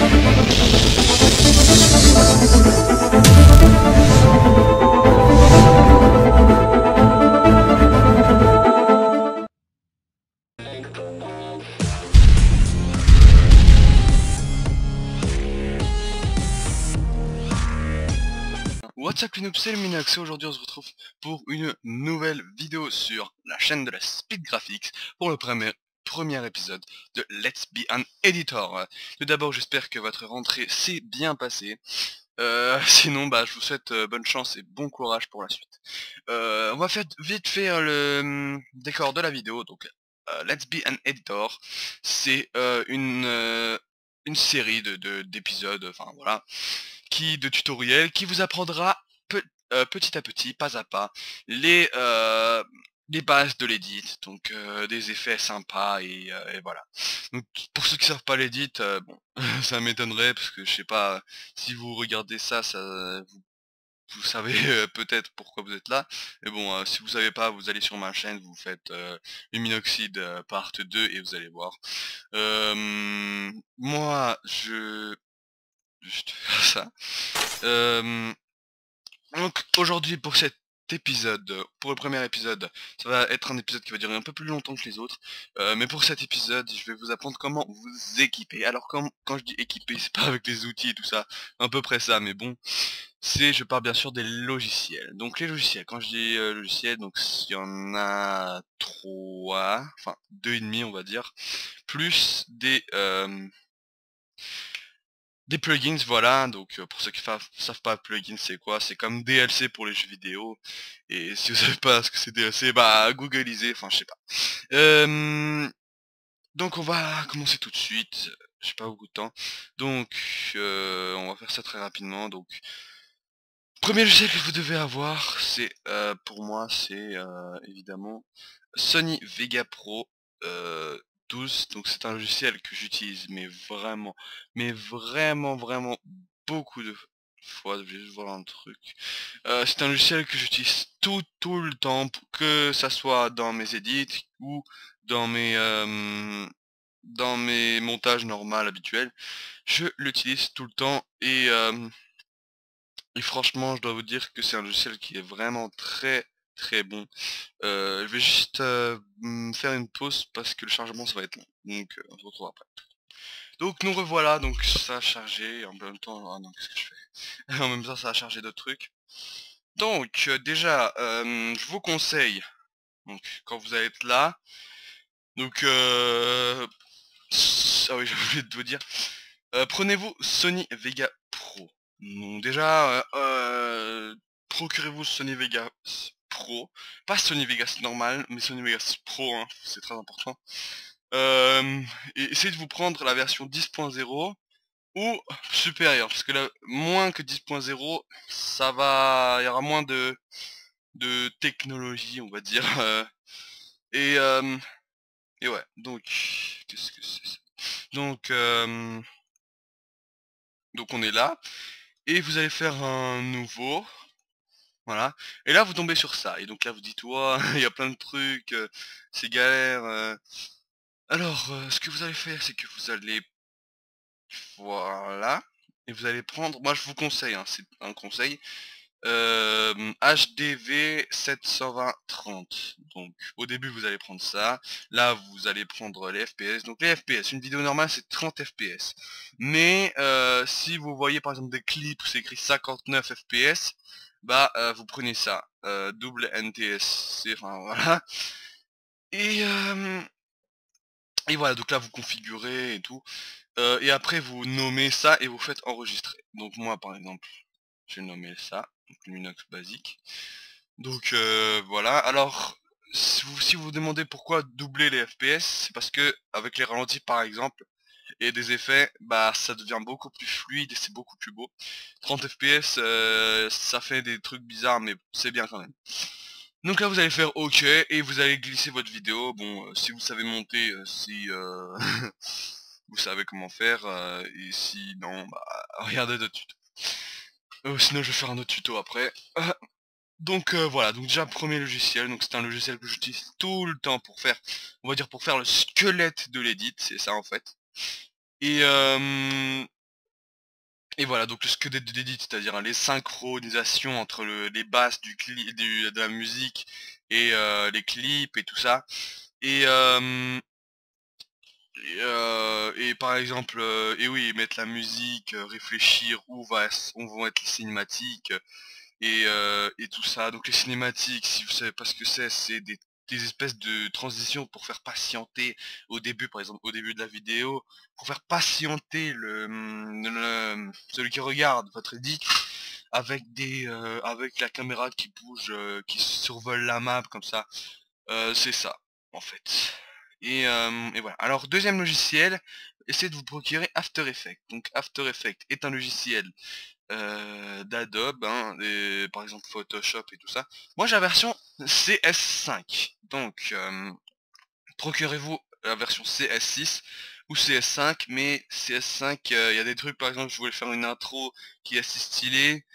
What's up les noobs, c'est le Minox et aujourd'hui on se retrouve pour une nouvelle vidéo sur la chaîne de la Speed Graphics pour le premier épisode de Let's Be an Editor. Tout d'abord j'espère que votre rentrée s'est bien passée. Sinon je vous souhaite bonne chance et bon courage pour la suite. On va vite faire le décor de la vidéo. Donc Let's Be an Editor, c'est une série d'épisodes, enfin voilà, de tutoriels qui vous apprendra petit à petit, pas à pas, les bases de l'edit, donc des effets sympas et voilà. Donc pour ceux qui savent pas l'edit, bon, ça m'étonnerait parce que je sais pas si vous regardez ça, vous savez peut-être pourquoi vous êtes là. Mais bon, si vous savez pas, vous allez sur ma chaîne, vous faites Luminoxide part 2 et vous allez voir. Moi, je te faire ça. Donc aujourd'hui pour cet épisode, pour le premier épisode, ça va être un épisode qui va durer un peu plus longtemps que les autres. Mais pour cet épisode, je vais vous apprendre comment vous équiper. Alors quand je dis équiper, c'est pas avec les outils et tout ça, à peu près ça, mais bon, je parle bien sûr des logiciels. Donc les logiciels, quand je dis logiciels, donc il y en a 3, enfin 2,5 on va dire, plus des plugins, voilà. Donc pour ceux qui savent pas, plugins c'est quoi? C'est comme DLC pour les jeux vidéo. Et si vous savez pas ce que c'est DLC, googlisez, enfin je sais pas. Donc on va commencer tout de suite. J'ai pas beaucoup de temps. Donc on va faire ça très rapidement. Donc premier logiciel que vous devez avoir, c'est pour moi c'est évidemment Sony Vegas Pro 12. Donc c'est un logiciel que j'utilise mais vraiment beaucoup de fois. Je vais juste voir un truc. C'est un logiciel que j'utilise tout le temps, que ça soit dans mes edits ou dans mes montages normaux habituels. Je l'utilise tout le temps et franchement, je dois vous dire que c'est un logiciel qui est vraiment très bon. Je vais juste faire une pause parce que le chargement ça va être long. Donc on se retrouve après. Donc nous revoilà, donc ça a chargé en même temps. Ah non, qu'est-ce que je fais? En même temps ça a chargé d'autres trucs. Donc déjà, je vous conseille, donc quand vous allez être là, donc ah oui j'ai oublié de vous dire, prenez-vous Sony Vegas Pro. Donc déjà, procurez-vous Sony Vegas Pro, pas Sony Vegas normal, mais Sony Vegas Pro, hein, c'est très important. Et essayez de vous prendre la version 10.0 ou supérieure, parce que là, moins que 10.0, il y aura moins de technologie, on va dire. Et, euh, et ouais, donc, qu'est-ce que c'est ça? Donc on est là, et vous allez faire un nouveau. Voilà. Et là, vous tombez sur ça. Et donc là, vous dites, ouah, il y a plein de trucs, c'est galère. Alors, ce que vous allez faire, c'est que vous allez, voilà, et vous allez prendre, moi je vous conseille, hein, c'est un conseil, HDV 720-30. Donc, au début, vous allez prendre ça. Là, vous allez prendre les FPS. Donc, les FPS, une vidéo normale, c'est 30 FPS. Mais, si vous voyez par exemple des clips où c'est écrit 59 FPS, vous prenez ça, double NTSC, enfin voilà. Et, et voilà, donc là vous configurez et tout. Et après vous nommez ça et vous faites enregistrer. Donc moi par exemple, je vais nommer ça, donc Linux basique. Donc voilà, alors si vous vous demandez pourquoi doubler les FPS, c'est parce que avec les ralentis par exemple, et des effets, ça devient beaucoup plus fluide et c'est beaucoup plus beau. 30 FPS, ça fait des trucs bizarres, mais c'est bien quand même. Donc là vous allez faire OK et vous allez glisser votre vidéo. Bon, si vous savez monter, si vous savez comment faire, et si non, regardez d'autres tutos. Sinon je vais faire un autre tuto après. Donc voilà, donc déjà premier logiciel, donc c'est un logiciel que j'utilise tout le temps pour faire, on va dire pour faire le squelette de l'édit, c'est ça en fait. Et Et voilà, donc ce que d'edit, c'est-à-dire hein, les synchronisations entre les basses de la musique et les clips et tout ça. Et, et par exemple, et oui, mettre la musique, réfléchir où vont être les cinématiques, et tout ça. Donc les cinématiques, si vous savez pas ce que c'est des espèces de transitions pour faire patienter au début, par exemple au début de la vidéo, pour faire patienter celui qui regarde votre edit avec avec la caméra qui bouge, qui survole la map comme ça. C'est ça, en fait. Et voilà. Alors, deuxième logiciel, essayez de vous procurer After Effects. Donc, After Effects est un logiciel d'Adobe, hein, par exemple Photoshop et tout ça. Moi, j'ai la version CS5. Donc, procurez-vous la version CS6 ou CS5, mais CS5, il y a des trucs, par exemple, je voulais faire une intro qui est assez stylée,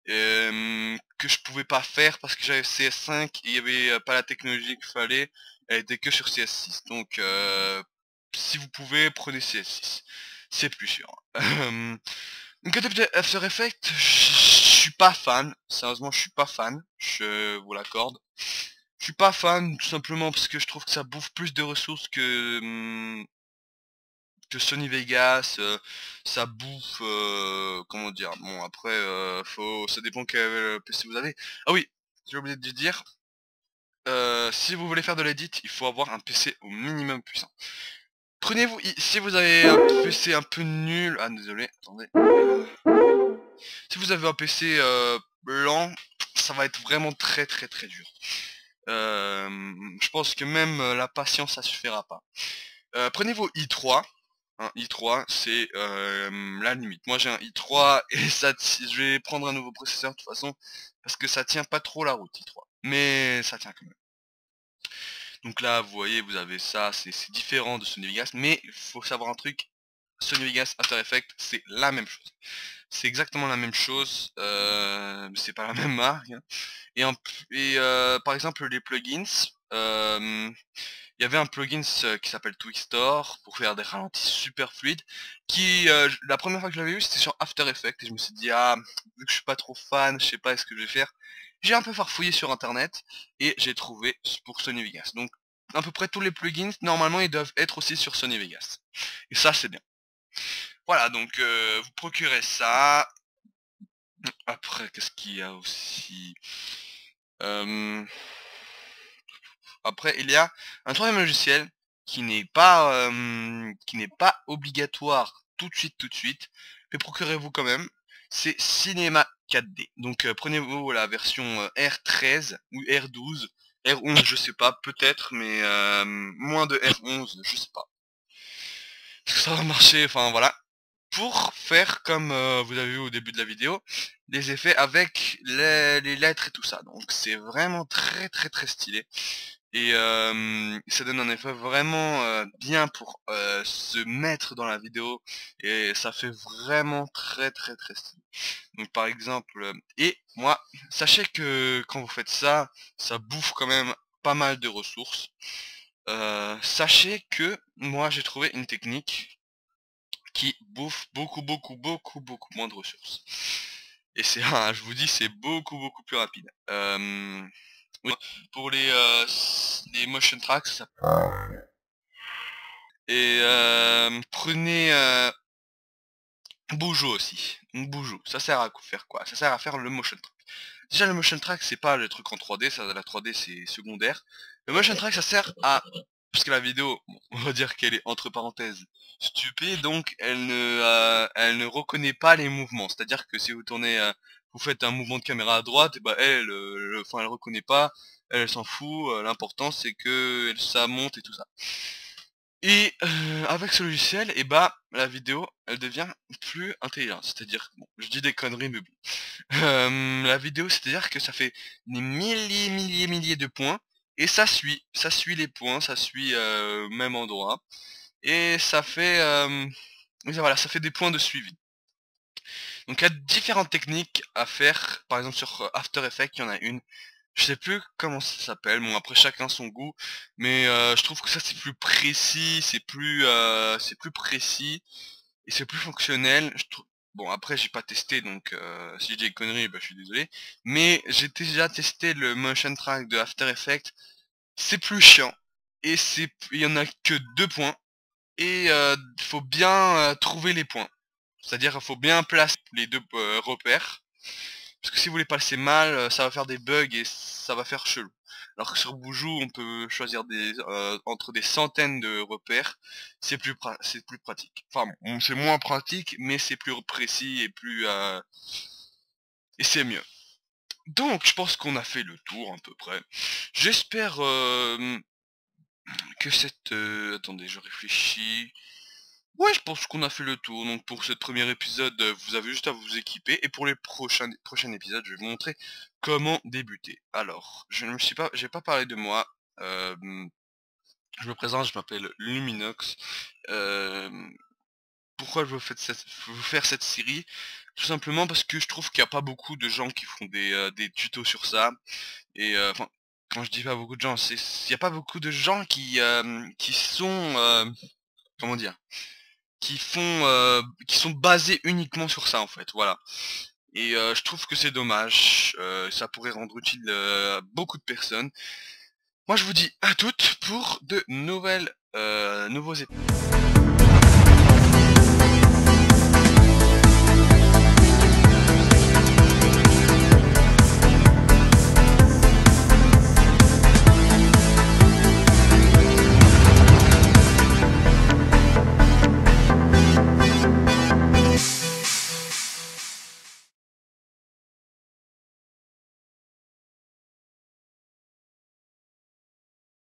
que je pouvais pas faire parce que j'avais CS5 et il y avait pas la technologie qu'il fallait, elle était que sur CS6. Donc si vous pouvez, prenez CS6, c'est plus sûr. Donc côté After Effects, je suis pas fan, sérieusement je suis pas fan, je vous l'accorde. Je suis pas fan tout simplement parce que je trouve que ça bouffe plus de ressources que Sony Vegas, ça bouffe, comment dire, bon après, ça dépend quel PC vous avez. Ah oui, j'ai oublié de dire, si vous voulez faire de l'edit, il faut avoir un PC au minimum puissant. Prenez-vous, si vous avez un PC un peu nul, ah désolé, attendez. Si vous avez un PC lent, ça va être vraiment très très très dur. Je pense que même la patience ça suffira pas. Prenez vos i3. Un i3 c'est la limite. Moi j'ai un i3 et je vais prendre un nouveau processeur de toute façon parce que ça tient pas trop la route i3. Mais ça tient quand même. Donc là vous voyez vous avez ça, c'est différent de Sony Vegas, mais il faut savoir un truc, Sony Vegas, After Effects, c'est la même chose. C'est exactement la même chose, mais c'est pas la même marque, hein. Par exemple les plugins, il y avait un plugin qui s'appelle Twixtor pour faire des ralentis super fluides, la première fois que je l'avais vu c'était sur After Effects et je me suis dit ah, vu que je suis pas trop fan, je sais pas ce que je vais faire. J'ai un peu farfouillé sur internet et j'ai trouvé pour Sony Vegas. Donc à peu près tous les plugins normalement ils doivent être aussi sur Sony Vegas. Et ça c'est bien. Voilà, donc vous procurez ça. Après, qu'est-ce qu'il y a aussi? Après, il y a un troisième logiciel qui n'est pas obligatoire tout de suite, mais procurez-vous quand même. C'est Cinema 4D. Donc prenez-vous la version R13 ou R12, R11 je sais pas, peut-être, mais moins de R11, je sais pas. Ça va marcher, enfin voilà. Pour faire comme vous avez vu au début de la vidéo, des effets avec les lettres et tout ça. Donc c'est vraiment très très très stylé. Et ça donne un effet vraiment bien pour se mettre dans la vidéo. Et ça fait vraiment très très très stylé. Donc par exemple, et moi, sachez que quand vous faites ça, ça bouffe quand même pas mal de ressources. Sachez que moi j'ai trouvé une technique qui bouffe beaucoup moins de ressources. Et c'est, je vous dis, c'est beaucoup plus rapide. Oui, pour les motion tracks, et prenez Bujo aussi. Bujo, ça sert à faire quoi? Ça sert à faire le motion track. Déjà le motion track c'est pas le truc en 3D, ça la 3D c'est secondaire. Le motion track ça sert à, puisque la vidéo, bon, on va dire qu'elle est entre parenthèses stupide, donc elle ne reconnaît pas les mouvements. C'est-à-dire que si vous tournez, vous faites un mouvement de caméra à droite, et bah enfin elle reconnaît pas, elle s'en fout. L'important c'est que ça monte et tout ça. Et avec ce logiciel, et bah la vidéo elle devient plus intelligente. C'est-à-dire, bon, je dis des conneries mais bon. La vidéo, c'est-à-dire que ça fait des milliers de points et ça suit les points, ça suit même endroit et ça fait voilà, ça fait des points de suivi. Donc il y a différentes techniques à faire, par exemple sur After Effects, il y en a une, je sais plus comment ça s'appelle, bon après chacun son goût, mais je trouve que ça c'est plus précis, c'est plus précis et c'est plus fonctionnel. Bon, après j'ai pas testé, donc si j'ai des conneries, bah, je suis désolé. Mais j'ai déjà testé le motion track de After Effects. C'est plus chiant. Et il y en a que 2 points. Et faut bien trouver les points. C'est-à-dire qu'il faut bien placer les deux repères. Parce que si vous les passez mal, ça va faire des bugs et ça va faire chelou. Alors que sur Boujou, on peut choisir entre des centaines de repères. C'est plus pratique. Enfin, bon, c'est moins pratique, mais c'est plus précis et et c'est mieux. Donc, je pense qu'on a fait le tour à peu près. J'espère que cette... attendez, je réfléchis. Ouais, je pense qu'on a fait le tour. Donc pour ce premier épisode, vous avez juste à vous équiper. Et pour les prochains épisodes, je vais vous montrer comment débuter. Alors, j'ai pas parlé de moi. Je me présente, je m'appelle Luminox. Euh, Pourquoi je veux faire cette série? Tout simplement parce que je trouve qu'il n'y a pas beaucoup de gens qui font des tutos sur ça. Et enfin, quand je dis pas beaucoup de gens, il n'y a pas beaucoup de gens qui sont... comment dire? Qui sont basés uniquement sur ça en fait, voilà. Et je trouve que c'est dommage, ça pourrait rendre utile à beaucoup de personnes. Moi je vous dis à toutes pour de nouveaux épisodes.